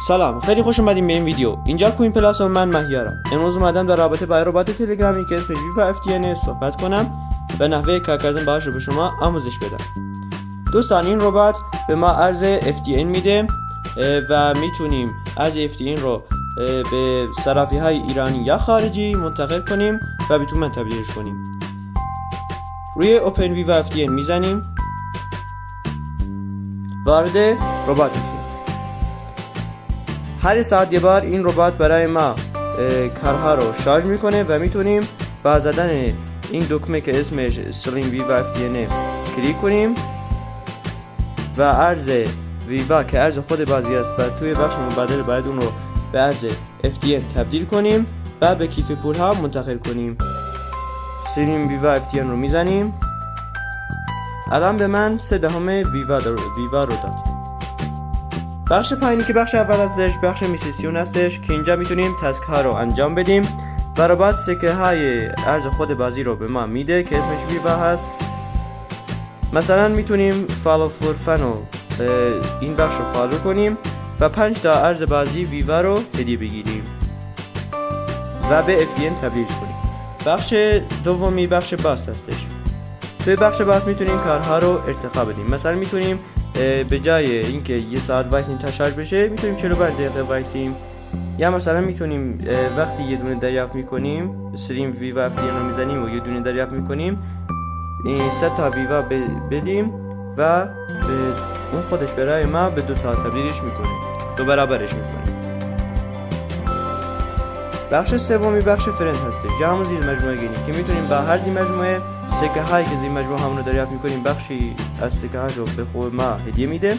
سلام، خیلی خوش اومدیم به این ویدیو. اینجا کوین پلاس و من مهیارم. امروز اومدم در رابطه با ربات تلگرامی که اسمش ویوا FTN صحبت کنم و نحوه کار کردن باهاش رو به شما آموزش بدم. دوستان، این ربات به ما ارز FTN میده و میتونیم ارز FTN رو به صرافی‌های ایرانی یا خارجی منتقل کنیم و به تومن تبدیلش کنیم. روی اوپن ویوا FTN میزنیم، وارد ربات میشیم. هر ساعت یه بار این ربات برای ما کارها رو شارژ میکنه و میتونیم با زدن این دکمه که اسمش سلیم ویوا FTN کلیک کنیم و ارز ویوا که ارز خود بازی است و توی بخش مبادله باید اون رو به ارز FTN تبدیل کنیم و به کیف پول ها منتقل کنیم. سلیم ویوا FTN رو میزنیم. الان به من 0.3 ویوا رو داد. بخش پایینی که بخش اول هستش بخش میسیسیون هستش که اینجا میتونیم تسک ها رو انجام بدیم و ربات سکه های ارز خود بازی رو به ما میده که اسمش ویوا هست. مثلا میتونیم فالو فور فنو این بخش رو فالو کنیم و 5 تا ارز بازی ویوا رو هدیه بگیریم و به FTN تبدیلش کنیم. بخش دومی بخش باست هستش. توی بخش باست میتونیم کارها رو ارتقا بدیم. مثلا میتونیم به جای اینکه یه ساعت وایسیم تا شارژ بشه میتونیم 45 دقیقه وایسیم، یا مثلا میتونیم وقتی یه دونه دریافت میکنیم سلیم ویوا FTN رو میزنیم و یه دونه دریافت میکنیم این 3 تا ویوا بدیم و اون خودش برای ما به 2 تا تبدیلش میکنه، 2 برابرش میکنه. بخش سومی بخش فرند هسته، جا همون زیر مجموعه گینی که میتونیم با هر زیر مجموعه سکه هایی که زیر مجموعه همون رو دریافت میکنیم بخشی از سکه هاش رو به خود ما هدیه میده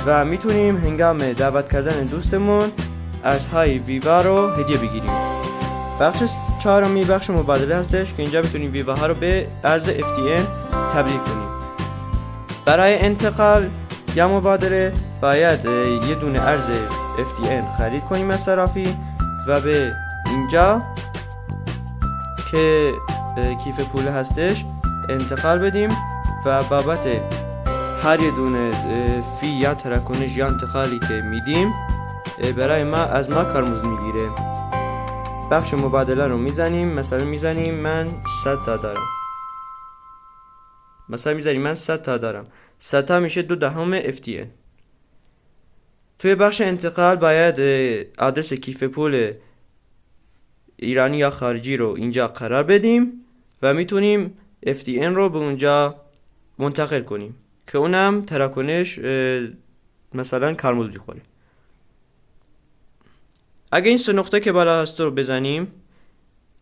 و میتونیم هنگام دعوت کردن دوستمون ارزهای ویوا رو هدیه بگیریم. بخش چهارمی بخش مبادله هستش که اینجا میتونیم ویوا ها رو به ارز FTN تبدیل کنیم. برای انتقال یا مبادله باید یه دونه ارز FTN خرید کنیم از صرافی و به اینجا که کیف پول هستش انتقال بدیم و بابت هر یه دونه فی یا تراکنش یا انتقالی که میدیم برای ما از ما کارمزد میگیره. بخش مبادله رو میزنیم، مثلا میزنیم من 100 تا دارم، مثلا میزنیم من 100 تا دارم، 100 تا میشه 2 FTN. توی بخش انتقال باید آدرس کیف پول ایرانی یا خارجی رو اینجا قرار بدیم و میتونیم FTN رو به اونجا منتقل کنیم که اونم تراکنش مثلا کارمزد میخوره. اگه این 3 نقطه که بالا هست رو بزنیم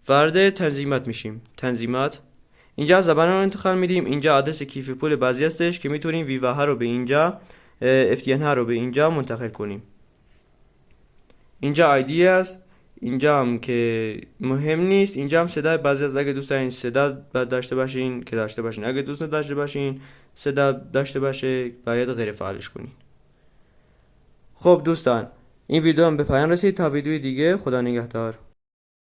وارد تنظیمات میشیم. تنظیمات، اینجا زبان رو انتقال میدیم، اینجا آدرس کیف پول بازی هستش که میتونیم ویوا ها رو به اینجا FTN ها رو به اینجا منتقل کنیم. اینجا آیدی هست، اینجا هم که مهم نیست، اینجا هم صدا بعضی از اگه دوست دارین صدا داشته باشین که داشته باشین، اگه دوست نداشته باشین صدا داشته باشه باید غیر فعالش کنین. خب دوستان، این ویدیو هم به پایان رسید. تا ویدیوی دیگه، خدا نگهدار.